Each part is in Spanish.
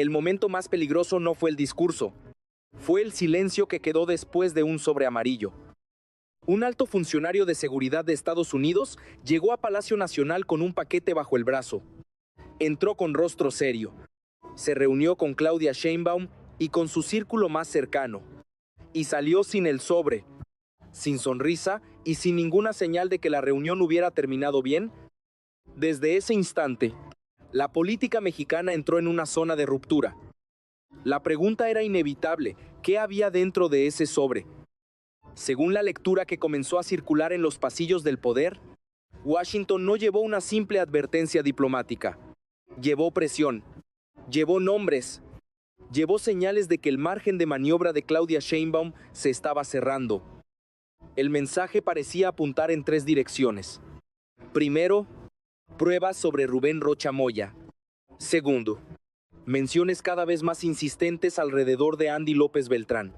El momento más peligroso no fue el discurso, fue el silencio que quedó después de un sobre amarillo. Un alto funcionario de seguridad de Estados Unidos llegó a Palacio Nacional con un paquete bajo el brazo. Entró con rostro serio. Se reunió con Claudia Sheinbaum y con su círculo más cercano. Y salió sin el sobre, sin sonrisa y sin ninguna señal de que la reunión hubiera terminado bien. Desde ese instante, la política mexicana entró en una zona de ruptura. La pregunta era inevitable: ¿qué había dentro de ese sobre? Según la lectura que comenzó a circular en los pasillos del poder, Washington no llevó una simple advertencia diplomática. Llevó presión, llevó nombres, llevó señales de que el margen de maniobra de Claudia Sheinbaum se estaba cerrando. El mensaje parecía apuntar en tres direcciones. Primero, pruebas sobre Rubén Rocha Moya. Segundo, menciones cada vez más insistentes alrededor de Andy López Beltrán.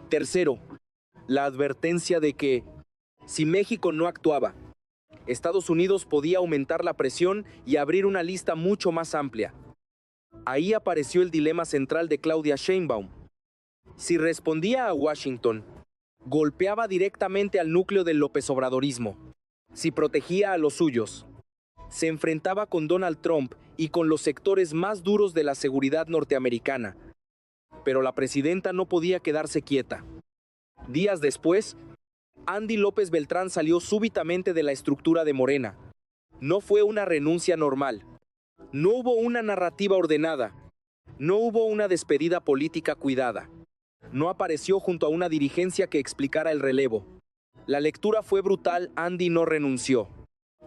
Tercero, la advertencia de que, si México no actuaba, Estados Unidos podía aumentar la presión y abrir una lista mucho más amplia. Ahí apareció el dilema central de Claudia Sheinbaum. Si respondía a Washington, golpeaba directamente al núcleo del López Obradorismo. Si protegía a los suyos, se enfrentaba con Donald Trump y con los sectores más duros de la seguridad norteamericana. Pero la presidenta no podía quedarse quieta. Días después, Andy López Beltrán salió súbitamente de la estructura de Morena. No fue una renuncia normal. No hubo una narrativa ordenada. No hubo una despedida política cuidada. No apareció junto a una dirigencia que explicara el relevo. La lectura fue brutal: Andy no renunció.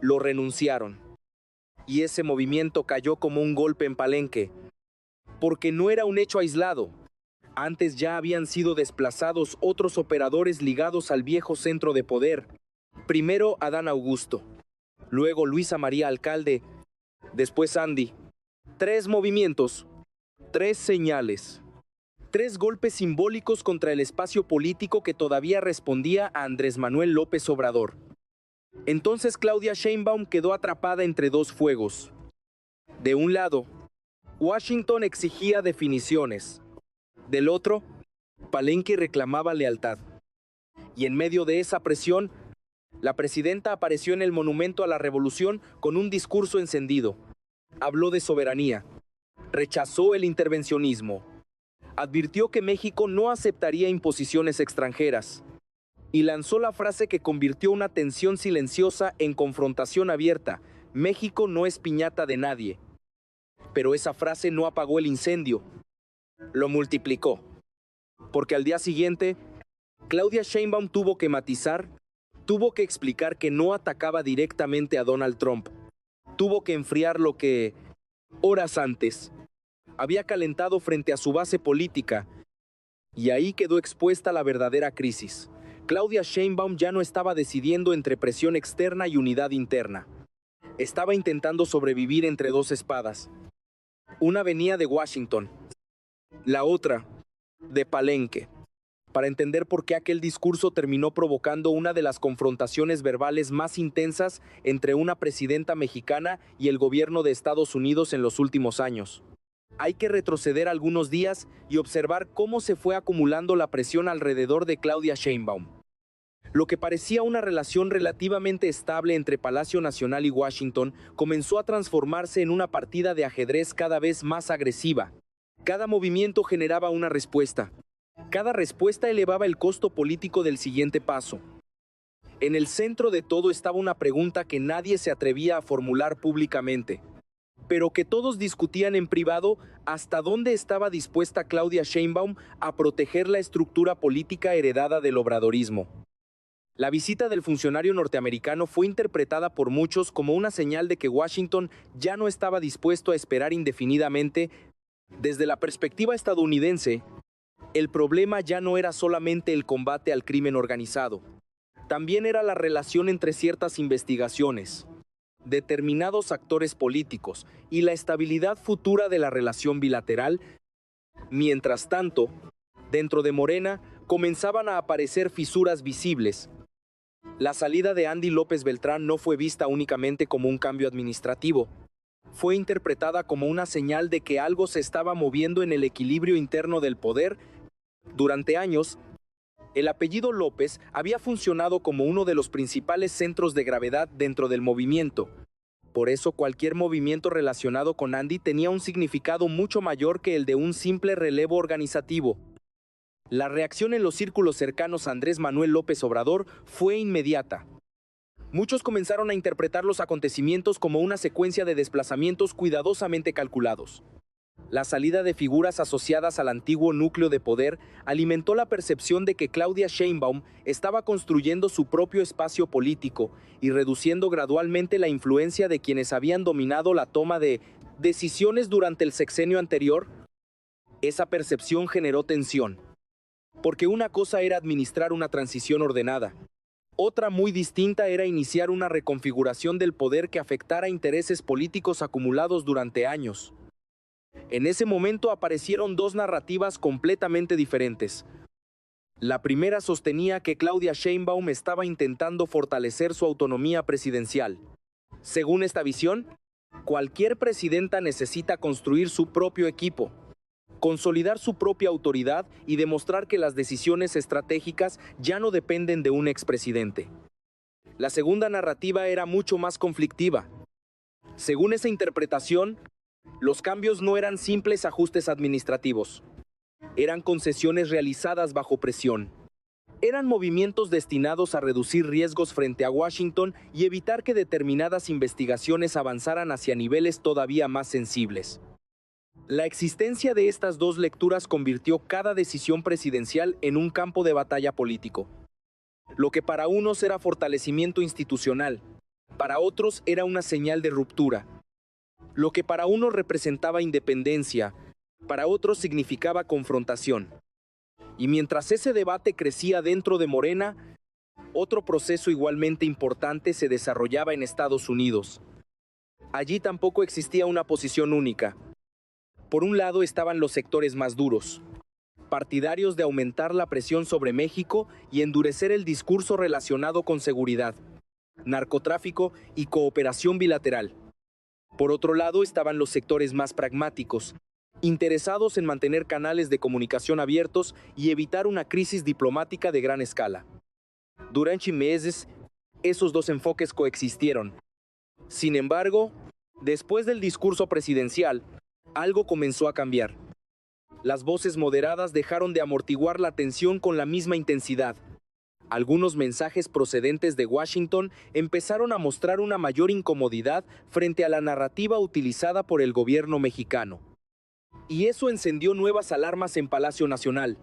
Lo renunciaron. Y ese movimiento cayó como un golpe en Palenque. Porque no era un hecho aislado. Antes ya habían sido desplazados otros operadores ligados al viejo centro de poder. Primero Adán Augusto, luego Luisa María Alcalde, después Andy. Tres movimientos, tres señales, tres golpes simbólicos contra el espacio político que todavía respondía a Andrés Manuel López Obrador. Entonces Claudia Sheinbaum quedó atrapada entre dos fuegos. De un lado, Washington exigía definiciones. Del otro, Palenque reclamaba lealtad. Y en medio de esa presión, la presidenta apareció en el Monumento a la Revolución con un discurso encendido. Habló de soberanía, rechazó el intervencionismo, advirtió que México no aceptaría imposiciones extranjeras y lanzó la frase que convirtió una tensión silenciosa en confrontación abierta: México no es piñata de nadie. Pero esa frase no apagó el incendio, lo multiplicó. Porque al día siguiente, Claudia Sheinbaum tuvo que matizar, tuvo que explicar que no atacaba directamente a Donald Trump. Tuvo que enfriar lo que, horas antes, había calentado frente a su base política. Y ahí quedó expuesta la verdadera crisis. Claudia Sheinbaum ya no estaba decidiendo entre presión externa y unidad interna. Estaba intentando sobrevivir entre dos espadas. Una venía de Washington, la otra de Palenque. Para entender por qué aquel discurso terminó provocando una de las confrontaciones verbales más intensas entre una presidenta mexicana y el gobierno de Estados Unidos en los últimos años. Hay que retroceder algunos días y observar cómo se fue acumulando la presión alrededor de Claudia Sheinbaum. Lo que parecía una relación relativamente estable entre Palacio Nacional y Washington comenzó a transformarse en una partida de ajedrez cada vez más agresiva. Cada movimiento generaba una respuesta. Cada respuesta elevaba el costo político del siguiente paso. En el centro de todo estaba una pregunta que nadie se atrevía a formular públicamente, pero que todos discutían en privado: ¿hasta dónde estaba dispuesta Claudia Sheinbaum a proteger la estructura política heredada del obradorismo? La visita del funcionario norteamericano fue interpretada por muchos como una señal de que Washington ya no estaba dispuesto a esperar indefinidamente. Desde la perspectiva estadounidense, el problema ya no era solamente el combate al crimen organizado. También era la relación entre ciertas investigaciones, determinados actores políticos y la estabilidad futura de la relación bilateral. Mientras tanto, dentro de Morena comenzaban a aparecer fisuras visibles. La salida de Andy López Beltrán no fue vista únicamente como un cambio administrativo. fue interpretada como una señal de que algo se estaba moviendo en el equilibrio interno del poder. Durante años, el apellido López había funcionado como uno de los principales centros de gravedad dentro del movimiento. Por eso cualquier movimiento relacionado con Andy tenía un significado mucho mayor que el de un simple relevo organizativo. La reacción en los círculos cercanos a Andrés Manuel López Obrador fue inmediata. Muchos comenzaron a interpretar los acontecimientos como una secuencia de desplazamientos cuidadosamente calculados. La salida de figuras asociadas al antiguo núcleo de poder alimentó la percepción de que Claudia Sheinbaum estaba construyendo su propio espacio político y reduciendo gradualmente la influencia de quienes habían dominado la toma de decisiones durante el sexenio anterior. Esa percepción generó tensión, porque una cosa era administrar una transición ordenada. Otra muy distinta era iniciar una reconfiguración del poder que afectara intereses políticos acumulados durante años. En ese momento aparecieron dos narrativas completamente diferentes. La primera sostenía que Claudia Sheinbaum estaba intentando fortalecer su autonomía presidencial. Según esta visión, cualquier presidenta necesita construir su propio equipo, consolidar su propia autoridad y demostrar que las decisiones estratégicas ya no dependen de un expresidente. La segunda narrativa era mucho más conflictiva. Según esa interpretación, los cambios no eran simples ajustes administrativos. Eran concesiones realizadas bajo presión. Eran movimientos destinados a reducir riesgos frente a Washington y evitar que determinadas investigaciones avanzaran hacia niveles todavía más sensibles. La existencia de estas dos lecturas convirtió cada decisión presidencial en un campo de batalla político. Lo que para unos era fortalecimiento institucional, para otros era una señal de ruptura. Lo que para unos representaba independencia, para otros significaba confrontación. Y mientras ese debate crecía dentro de Morena, otro proceso igualmente importante se desarrollaba en Estados Unidos. Allí tampoco existía una posición única. Por un lado estaban los sectores más duros, partidarios de aumentar la presión sobre México y endurecer el discurso relacionado con seguridad, narcotráfico y cooperación bilateral. Por otro lado estaban los sectores más pragmáticos, interesados en mantener canales de comunicación abiertos y evitar una crisis diplomática de gran escala. Durante meses, esos dos enfoques coexistieron. Sin embargo, después del discurso presidencial, algo comenzó a cambiar. Las voces moderadas dejaron de amortiguar la tensión con la misma intensidad. Algunos mensajes procedentes de Washington empezaron a mostrar una mayor incomodidad frente a la narrativa utilizada por el gobierno mexicano. Y eso encendió nuevas alarmas en Palacio Nacional,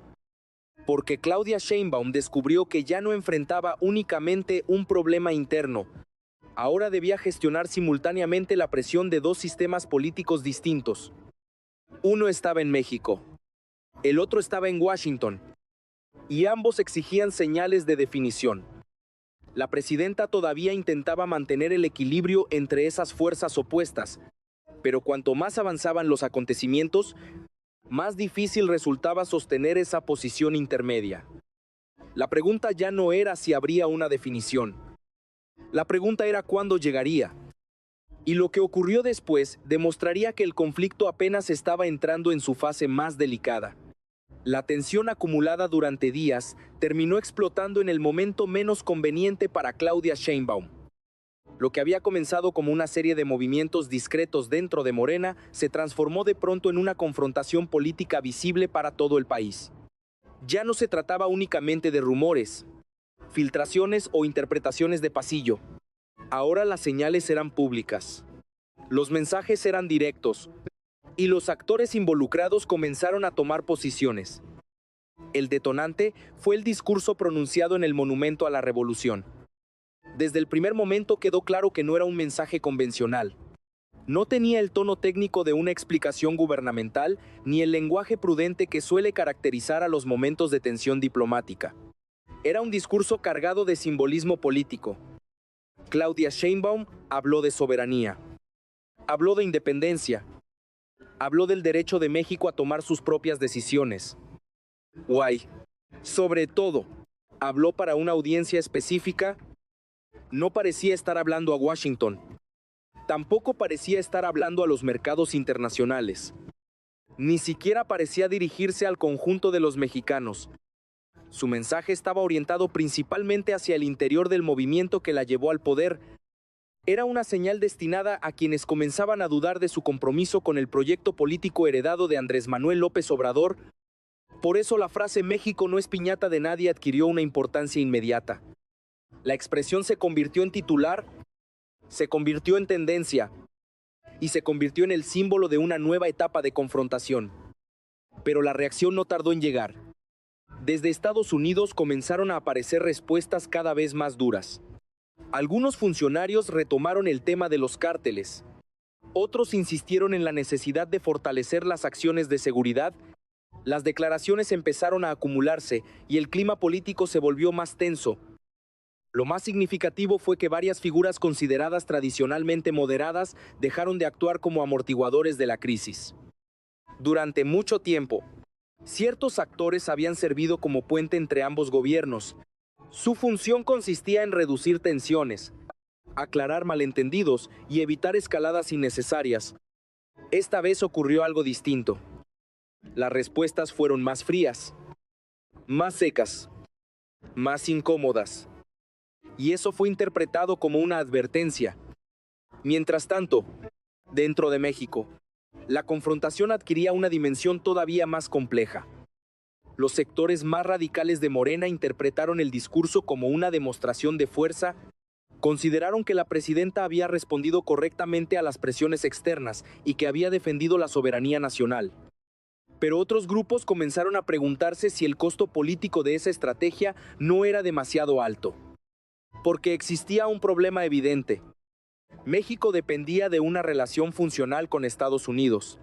porque Claudia Sheinbaum descubrió que ya no enfrentaba únicamente un problema interno. Ahora debía gestionar simultáneamente la presión de dos sistemas políticos distintos. Uno estaba en México, el otro estaba en Washington, y ambos exigían señales de definición. La presidenta todavía intentaba mantener el equilibrio entre esas fuerzas opuestas, pero cuanto más avanzaban los acontecimientos, más difícil resultaba sostener esa posición intermedia. La pregunta ya no era si habría una definición. La pregunta era cuándo llegaría. Y lo que ocurrió después demostraría que el conflicto apenas estaba entrando en su fase más delicada. La tensión acumulada durante días terminó explotando en el momento menos conveniente para Claudia Sheinbaum. Lo que había comenzado como una serie de movimientos discretos dentro de Morena se transformó de pronto en una confrontación política visible para todo el país. Ya no se trataba únicamente de rumores, filtraciones o interpretaciones de pasillo. Ahora las señales eran públicas. Los mensajes eran directos. Y los actores involucrados comenzaron a tomar posiciones. El detonante fue el discurso pronunciado en el Monumento a la Revolución. Desde el primer momento quedó claro que no era un mensaje convencional. No tenía el tono técnico de una explicación gubernamental ni el lenguaje prudente que suele caracterizar a los momentos de tensión diplomática. Era un discurso cargado de simbolismo político. Claudia Sheinbaum habló de soberanía. Habló de independencia. Habló del derecho de México a tomar sus propias decisiones. Sobre todo, habló para una audiencia específica. No parecía estar hablando a Washington. Tampoco parecía estar hablando a los mercados internacionales. Ni siquiera parecía dirigirse al conjunto de los mexicanos. Su mensaje estaba orientado principalmente hacia el interior del movimiento que la llevó al poder. Era una señal destinada a quienes comenzaban a dudar de su compromiso con el proyecto político heredado de Andrés Manuel López Obrador. Por eso la frase "México no es piñata de nadie" adquirió una importancia inmediata. La expresión se convirtió en titular, se convirtió en tendencia y se convirtió en el símbolo de una nueva etapa de confrontación. Pero la reacción no tardó en llegar. Desde Estados Unidos comenzaron a aparecer respuestas cada vez más duras. Algunos funcionarios retomaron el tema de los cárteles. Otros insistieron en la necesidad de fortalecer las acciones de seguridad. Las declaraciones empezaron a acumularse y el clima político se volvió más tenso. Lo más significativo fue que varias figuras consideradas tradicionalmente moderadas dejaron de actuar como amortiguadores de la crisis. Durante mucho tiempo, ciertos actores habían servido como puente entre ambos gobiernos. Su función consistía en reducir tensiones, aclarar malentendidos y evitar escaladas innecesarias. Esta vez ocurrió algo distinto. Las respuestas fueron más frías, más secas, más incómodas. Y eso fue interpretado como una advertencia. Mientras tanto, dentro de México, la confrontación adquiría una dimensión todavía más compleja. Los sectores más radicales de Morena interpretaron el discurso como una demostración de fuerza. Consideraron que la presidenta había respondido correctamente a las presiones externas y que había defendido la soberanía nacional. Pero otros grupos comenzaron a preguntarse si el costo político de esa estrategia no era demasiado alto. Porque existía un problema evidente. México dependía de una relación funcional con Estados Unidos.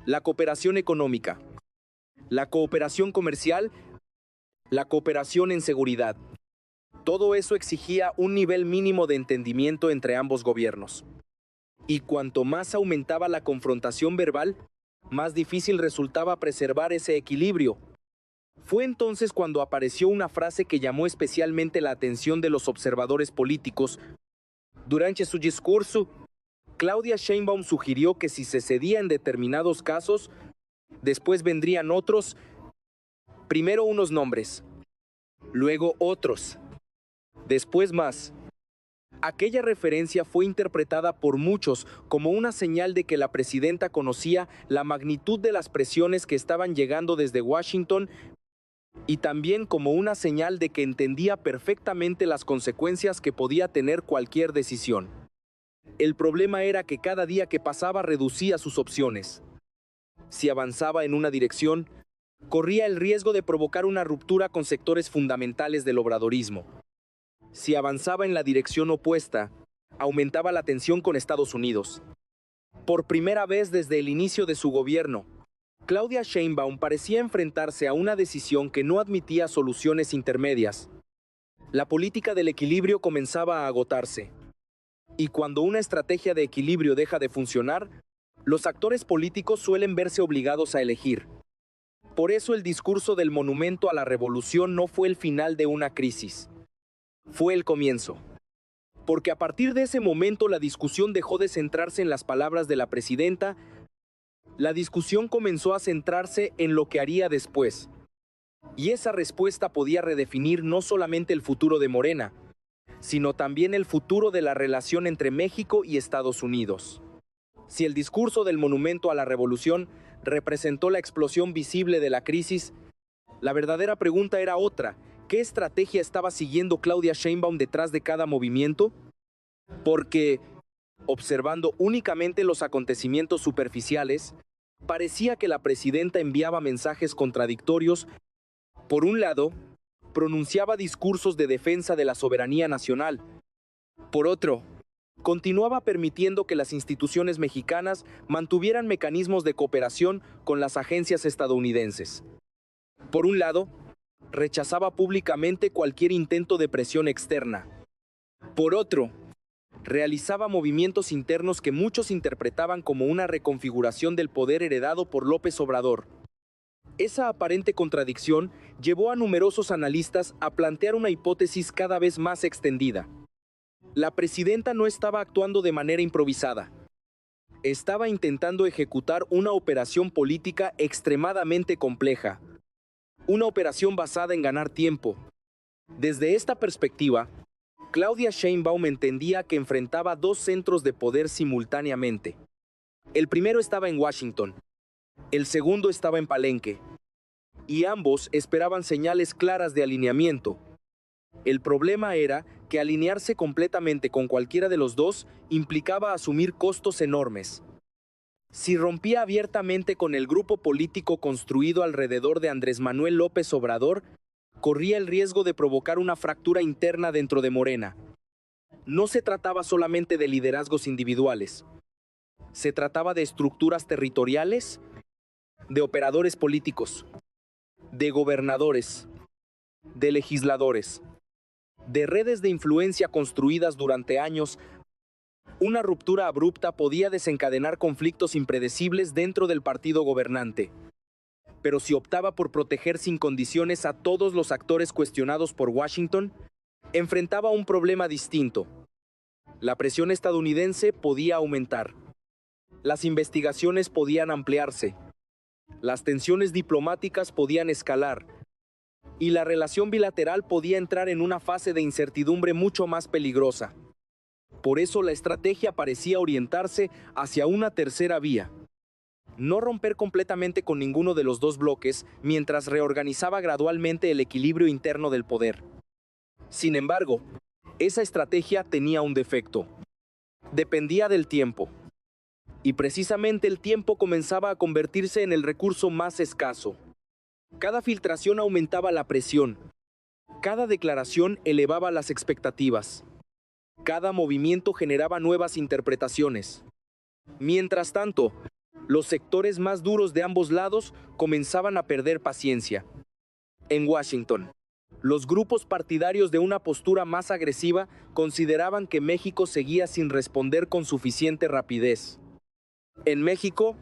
La cooperación económica, la cooperación comercial, la cooperación en seguridad. Todo eso exigía un nivel mínimo de entendimiento entre ambos gobiernos. Y cuanto más aumentaba la confrontación verbal, más difícil resultaba preservar ese equilibrio. Fue entonces cuando apareció una frase que llamó especialmente la atención de los observadores políticos. Durante su discurso, Claudia Sheinbaum sugirió que si se cedía en determinados casos, después vendrían otros, primero unos nombres, luego otros, después más. Aquella referencia fue interpretada por muchos como una señal de que la presidenta conocía la magnitud de las presiones que estaban llegando desde Washington y también como una señal de que entendía perfectamente las consecuencias que podía tener cualquier decisión. El problema era que cada día que pasaba reducía sus opciones. Si avanzaba en una dirección, corría el riesgo de provocar una ruptura con sectores fundamentales del obradorismo. Si avanzaba en la dirección opuesta, aumentaba la tensión con Estados Unidos. Por primera vez desde el inicio de su gobierno, Claudia Sheinbaum parecía enfrentarse a una decisión que no admitía soluciones intermedias. La política del equilibrio comenzaba a agotarse. Y cuando una estrategia de equilibrio deja de funcionar, los actores políticos suelen verse obligados a elegir. Por eso el discurso del monumento a la revolución no fue el final de una crisis. Fue el comienzo. Porque a partir de ese momento la discusión dejó de centrarse en las palabras de la presidenta. La discusión comenzó a centrarse en lo que haría después. Y esa respuesta podía redefinir no solamente el futuro de Morena, sino también el futuro de la relación entre México y Estados Unidos. Si el discurso del monumento a la revolución representó la explosión visible de la crisis, la verdadera pregunta era otra. ¿Qué estrategia estaba siguiendo Claudia Sheinbaum detrás de cada movimiento? Porque, observando únicamente los acontecimientos superficiales, parecía que la presidenta enviaba mensajes contradictorios. Por un lado, pronunciaba discursos de defensa de la soberanía nacional. Por otro, continuaba permitiendo que las instituciones mexicanas mantuvieran mecanismos de cooperación con las agencias estadounidenses. Por un lado, rechazaba públicamente cualquier intento de presión externa. Por otro, realizaba movimientos internos que muchos interpretaban como una reconfiguración del poder heredado por López Obrador. Esa aparente contradicción llevó a numerosos analistas a plantear una hipótesis cada vez más extendida. La presidenta no estaba actuando de manera improvisada. Estaba intentando ejecutar una operación política extremadamente compleja. Una operación basada en ganar tiempo. Desde esta perspectiva, Claudia Sheinbaum entendía que enfrentaba dos centros de poder simultáneamente. El primero estaba en Washington, el segundo estaba en Palenque, y ambos esperaban señales claras de alineamiento. El problema era que alinearse completamente con cualquiera de los dos implicaba asumir costos enormes. Si rompía abiertamente con el grupo político construido alrededor de Andrés Manuel López Obrador, corría el riesgo de provocar una fractura interna dentro de Morena. No se trataba solamente de liderazgos individuales. Se trataba de estructuras territoriales, de operadores políticos, de gobernadores, de legisladores, de redes de influencia construidas durante años. Una ruptura abrupta podía desencadenar conflictos impredecibles dentro del partido gobernante. Pero si optaba por proteger sin condiciones a todos los actores cuestionados por Washington, enfrentaba un problema distinto. La presión estadounidense podía aumentar. Las investigaciones podían ampliarse. Las tensiones diplomáticas podían escalar. Y la relación bilateral podía entrar en una fase de incertidumbre mucho más peligrosa. Por eso la estrategia parecía orientarse hacia una tercera vía. No romper completamente con ninguno de los dos bloques mientras reorganizaba gradualmente el equilibrio interno del poder. Sin embargo, esa estrategia tenía un defecto. Dependía del tiempo. Y precisamente el tiempo comenzaba a convertirse en el recurso más escaso. Cada filtración aumentaba la presión. Cada declaración elevaba las expectativas. Cada movimiento generaba nuevas interpretaciones. Mientras tanto, los sectores más duros de ambos lados comenzaban a perder paciencia. En Washington, los grupos partidarios de una postura más agresiva consideraban que México seguía sin responder con suficiente rapidez. En México,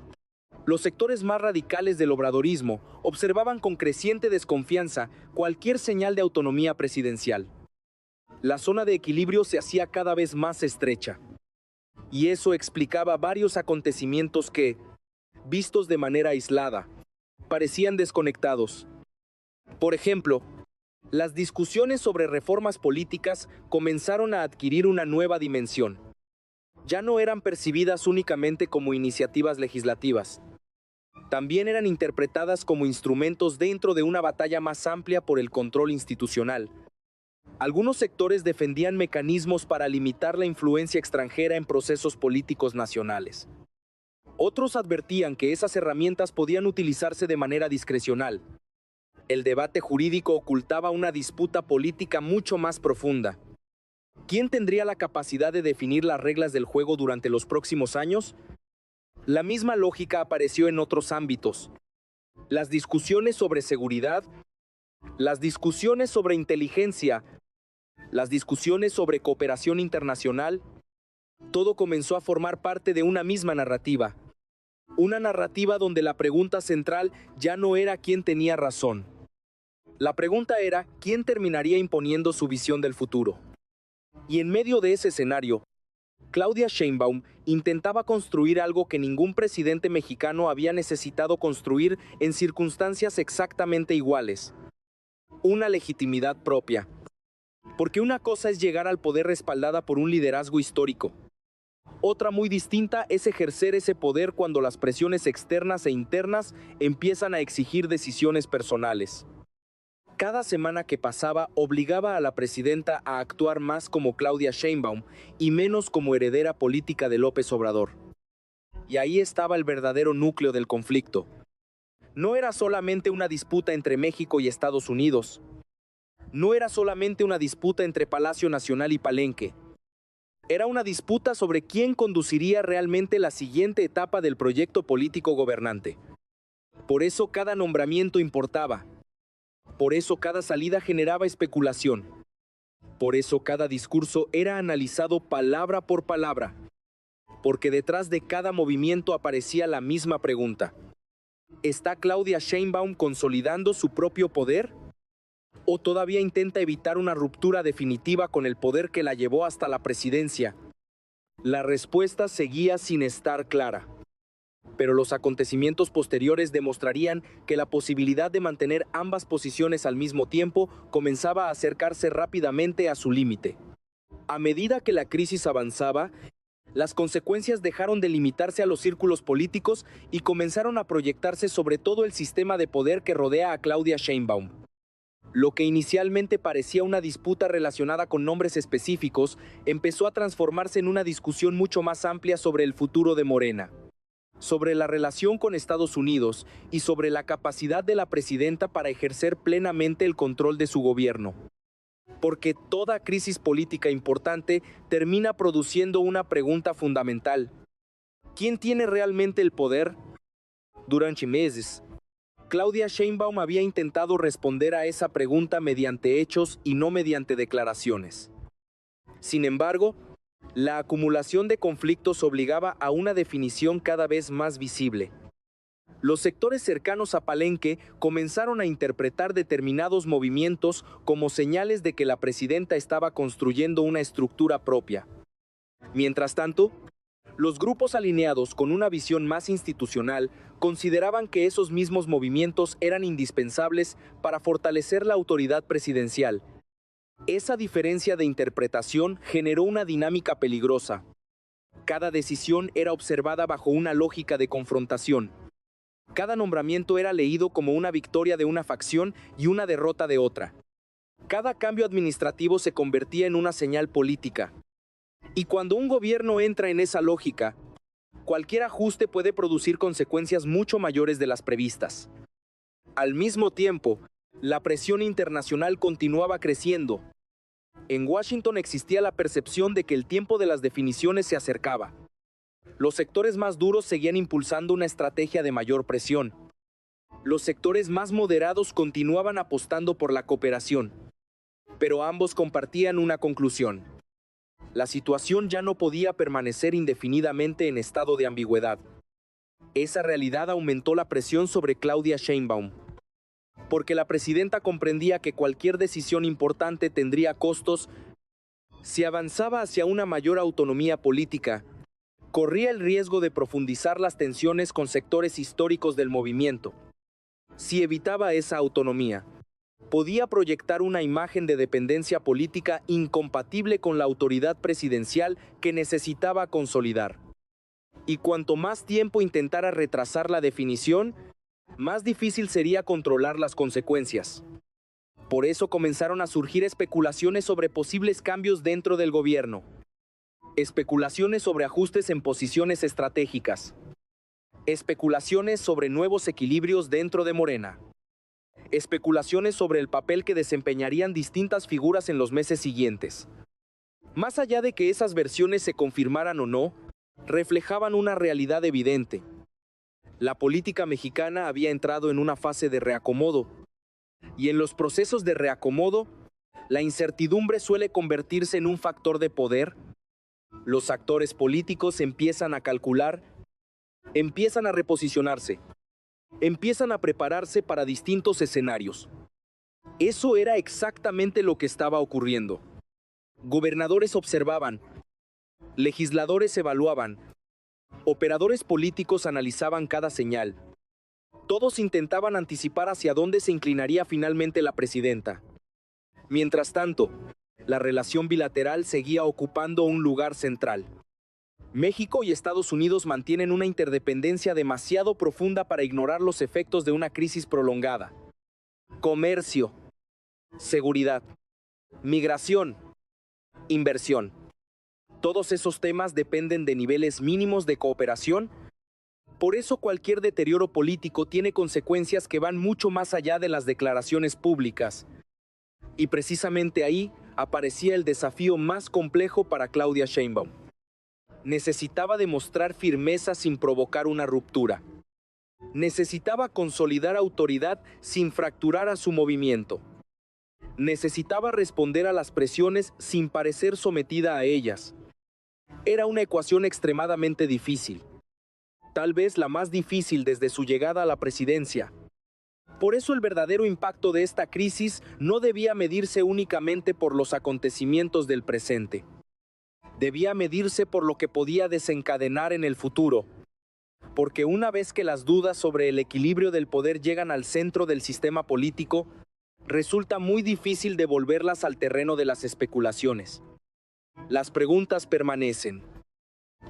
los sectores más radicales del obradorismo observaban con creciente desconfianza cualquier señal de autonomía presidencial. La zona de equilibrio se hacía cada vez más estrecha. Y eso explicaba varios acontecimientos que, vistos de manera aislada, parecían desconectados. Por ejemplo, las discusiones sobre reformas políticas comenzaron a adquirir una nueva dimensión. Ya no eran percibidas únicamente como iniciativas legislativas. También eran interpretadas como instrumentos dentro de una batalla más amplia por el control institucional. Algunos sectores defendían mecanismos para limitar la influencia extranjera en procesos políticos nacionales. Otros advertían que esas herramientas podían utilizarse de manera discrecional. El debate jurídico ocultaba una disputa política mucho más profunda. ¿Quién tendría la capacidad de definir las reglas del juego durante los próximos años? La misma lógica apareció en otros ámbitos. Las discusiones sobre seguridad, las discusiones sobre inteligencia, las discusiones sobre cooperación internacional, todo comenzó a formar parte de una misma narrativa. Una narrativa donde la pregunta central ya no era quién tenía razón. La pregunta era quién terminaría imponiendo su visión del futuro. Y en medio de ese escenario, Claudia Sheinbaum intentaba construir algo que ningún presidente mexicano había necesitado construir en circunstancias exactamente iguales. Una legitimidad propia. Porque una cosa es llegar al poder respaldada por un liderazgo histórico. Otra muy distinta es ejercer ese poder cuando las presiones externas e internas empiezan a exigir decisiones personales. Cada semana que pasaba obligaba a la presidenta a actuar más como Claudia Sheinbaum y menos como heredera política de López Obrador. Y ahí estaba el verdadero núcleo del conflicto. No era solamente una disputa entre México y Estados Unidos. No era solamente una disputa entre Palacio Nacional y Palenque. Era una disputa sobre quién conduciría realmente la siguiente etapa del proyecto político gobernante. Por eso cada nombramiento importaba. Por eso cada salida generaba especulación. Por eso cada discurso era analizado palabra por palabra. Porque detrás de cada movimiento aparecía la misma pregunta. ¿Está Claudia Sheinbaum consolidando su propio poder? ¿O todavía intenta evitar una ruptura definitiva con el poder que la llevó hasta la presidencia? La respuesta seguía sin estar clara. Pero los acontecimientos posteriores demostrarían que la posibilidad de mantener ambas posiciones al mismo tiempo comenzaba a acercarse rápidamente a su límite. A medida que la crisis avanzaba, las consecuencias dejaron de limitarse a los círculos políticos y comenzaron a proyectarse sobre todo el sistema de poder que rodea a Claudia Sheinbaum. Lo que inicialmente parecía una disputa relacionada con nombres específicos, empezó a transformarse en una discusión mucho más amplia sobre el futuro de Morena, sobre la relación con Estados Unidos y sobre la capacidad de la presidenta para ejercer plenamente el control de su gobierno. Porque toda crisis política importante termina produciendo una pregunta fundamental. ¿Quién tiene realmente el poder? Durante meses, Claudia Sheinbaum había intentado responder a esa pregunta mediante hechos y no mediante declaraciones. Sin embargo, la acumulación de conflictos obligaba a una definición cada vez más visible. Los sectores cercanos a Palenque comenzaron a interpretar determinados movimientos como señales de que la presidenta estaba construyendo una estructura propia. Mientras tanto, los grupos alineados con una visión más institucional consideraban que esos mismos movimientos eran indispensables para fortalecer la autoridad presidencial. Esa diferencia de interpretación generó una dinámica peligrosa. Cada decisión era observada bajo una lógica de confrontación. Cada nombramiento era leído como una victoria de una facción y una derrota de otra. Cada cambio administrativo se convertía en una señal política. Y cuando un gobierno entra en esa lógica, cualquier ajuste puede producir consecuencias mucho mayores de las previstas. Al mismo tiempo, la presión internacional continuaba creciendo. En Washington existía la percepción de que el tiempo de las definiciones se acercaba. Los sectores más duros seguían impulsando una estrategia de mayor presión. Los sectores más moderados continuaban apostando por la cooperación. Pero ambos compartían una conclusión. La situación ya no podía permanecer indefinidamente en estado de ambigüedad. Esa realidad aumentó la presión sobre Claudia Sheinbaum, porque la presidenta comprendía que cualquier decisión importante tendría costos. Si avanzaba hacia una mayor autonomía política, corría el riesgo de profundizar las tensiones con sectores históricos del movimiento. Si evitaba esa autonomía, podía proyectar una imagen de dependencia política incompatible con la autoridad presidencial que necesitaba consolidar. Y cuanto más tiempo intentara retrasar la definición, más difícil sería controlar las consecuencias. Por eso comenzaron a surgir especulaciones sobre posibles cambios dentro del gobierno. Especulaciones sobre ajustes en posiciones estratégicas. Especulaciones sobre nuevos equilibrios dentro de Morena. Especulaciones sobre el papel que desempeñarían distintas figuras en los meses siguientes. Más allá de que esas versiones se confirmaran o no, reflejaban una realidad evidente. La política mexicana había entrado en una fase de reacomodo. Y en los procesos de reacomodo, la incertidumbre suele convertirse en un factor de poder. Los actores políticos empiezan a calcular, empiezan a reposicionarse, empiezan a prepararse para distintos escenarios. Eso era exactamente lo que estaba ocurriendo. Gobernadores observaban, legisladores evaluaban, operadores políticos analizaban cada señal. Todos intentaban anticipar hacia dónde se inclinaría finalmente la presidenta. Mientras tanto, la relación bilateral seguía ocupando un lugar central. México y Estados Unidos mantienen una interdependencia demasiado profunda para ignorar los efectos de una crisis prolongada. Comercio, seguridad, migración, inversión. Todos esos temas dependen de niveles mínimos de cooperación. Por eso cualquier deterioro político tiene consecuencias que van mucho más allá de las declaraciones públicas. Y precisamente ahí aparecía el desafío más complejo para Claudia Sheinbaum. Necesitaba demostrar firmeza sin provocar una ruptura. Necesitaba consolidar autoridad sin fracturar a su movimiento. Necesitaba responder a las presiones sin parecer sometida a ellas. Era una ecuación extremadamente difícil. Tal vez la más difícil desde su llegada a la presidencia. Por eso el verdadero impacto de esta crisis no debía medirse únicamente por los acontecimientos del presente. Debía medirse por lo que podía desencadenar en el futuro. Porque una vez que las dudas sobre el equilibrio del poder llegan al centro del sistema político, resulta muy difícil devolverlas al terreno de las especulaciones. Las preguntas permanecen.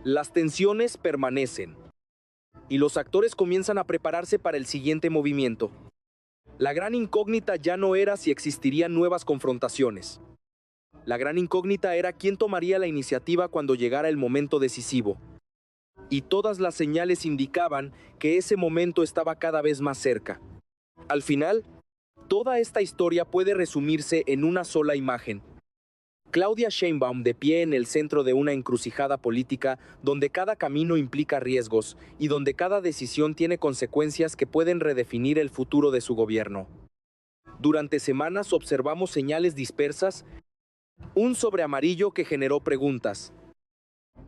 Las tensiones permanecen. Y los actores comienzan a prepararse para el siguiente movimiento. La gran incógnita ya no era si existirían nuevas confrontaciones. La gran incógnita era quién tomaría la iniciativa cuando llegara el momento decisivo. Y todas las señales indicaban que ese momento estaba cada vez más cerca. Al final, toda esta historia puede resumirse en una sola imagen. Claudia Sheinbaum de pie en el centro de una encrucijada política donde cada camino implica riesgos y donde cada decisión tiene consecuencias que pueden redefinir el futuro de su gobierno. Durante semanas observamos señales dispersas, un sobre amarillo que generó preguntas,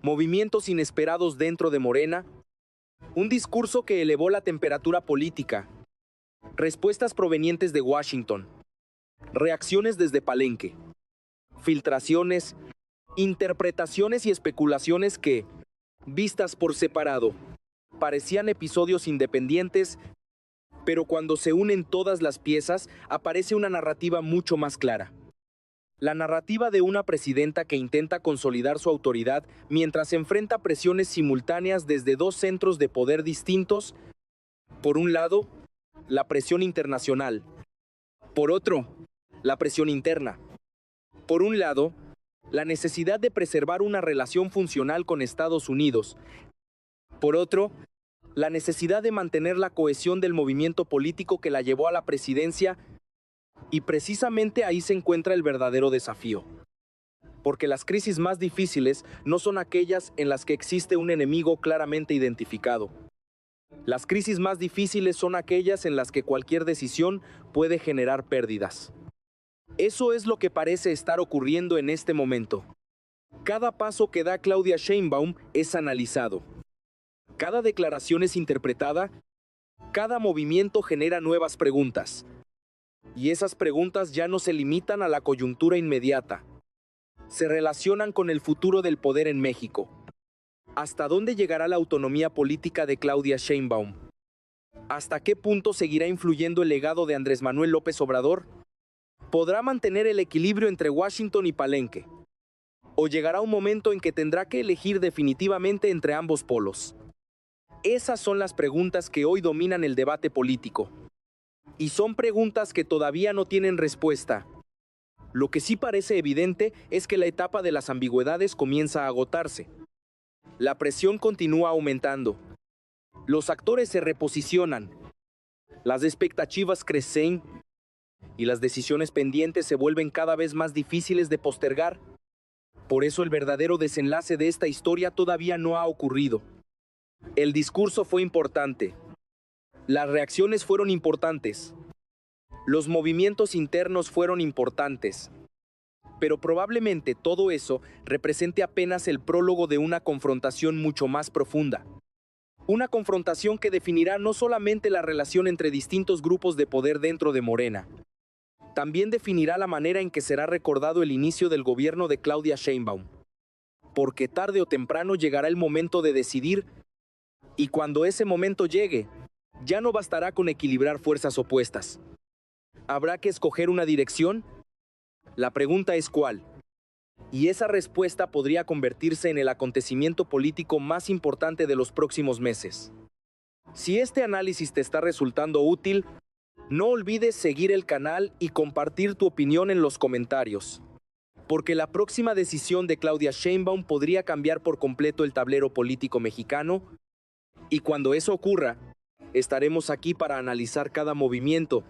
movimientos inesperados dentro de Morena, un discurso que elevó la temperatura política, respuestas provenientes de Washington, reacciones desde Palenque, filtraciones, interpretaciones y especulaciones que, vistas por separado, parecían episodios independientes, pero cuando se unen todas las piezas, aparece una narrativa mucho más clara. La narrativa de una presidenta que intenta consolidar su autoridad mientras enfrenta presiones simultáneas desde dos centros de poder distintos. Por un lado, la presión internacional. Por otro, la presión interna. Por un lado, la necesidad de preservar una relación funcional con Estados Unidos. Por otro, la necesidad de mantener la cohesión del movimiento político que la llevó a la presidencia, y precisamente ahí se encuentra el verdadero desafío. Porque las crisis más difíciles no son aquellas en las que existe un enemigo claramente identificado. Las crisis más difíciles son aquellas en las que cualquier decisión puede generar pérdidas. Eso es lo que parece estar ocurriendo en este momento. Cada paso que da Claudia Sheinbaum es analizado. Cada declaración es interpretada. Cada movimiento genera nuevas preguntas. Y esas preguntas ya no se limitan a la coyuntura inmediata. Se relacionan con el futuro del poder en México. ¿Hasta dónde llegará la autonomía política de Claudia Sheinbaum? ¿Hasta qué punto seguirá influyendo el legado de Andrés Manuel López Obrador? ¿Podrá mantener el equilibrio entre Washington y Palenque? ¿O llegará un momento en que tendrá que elegir definitivamente entre ambos polos? Esas son las preguntas que hoy dominan el debate político. Y son preguntas que todavía no tienen respuesta. Lo que sí parece evidente es que la etapa de las ambigüedades comienza a agotarse. La presión continúa aumentando. Los actores se reposicionan. Las expectativas crecen y las decisiones pendientes se vuelven cada vez más difíciles de postergar. Por eso el verdadero desenlace de esta historia todavía no ha ocurrido. El discurso fue importante. Las reacciones fueron importantes. Los movimientos internos fueron importantes. Pero probablemente todo eso represente apenas el prólogo de una confrontación mucho más profunda. Una confrontación que definirá no solamente la relación entre distintos grupos de poder dentro de Morena, también definirá la manera en que será recordado el inicio del gobierno de Claudia Sheinbaum. Porque tarde o temprano llegará el momento de decidir, y cuando ese momento llegue, ya no bastará con equilibrar fuerzas opuestas. ¿Habrá que escoger una dirección? La pregunta es ¿cuál? Y esa respuesta podría convertirse en el acontecimiento político más importante de los próximos meses. Si este análisis te está resultando útil, no olvides seguir el canal y compartir tu opinión en los comentarios. Porque la próxima decisión de Claudia Sheinbaum podría cambiar por completo el tablero político mexicano, y cuando eso ocurra, estaremos aquí para analizar cada movimiento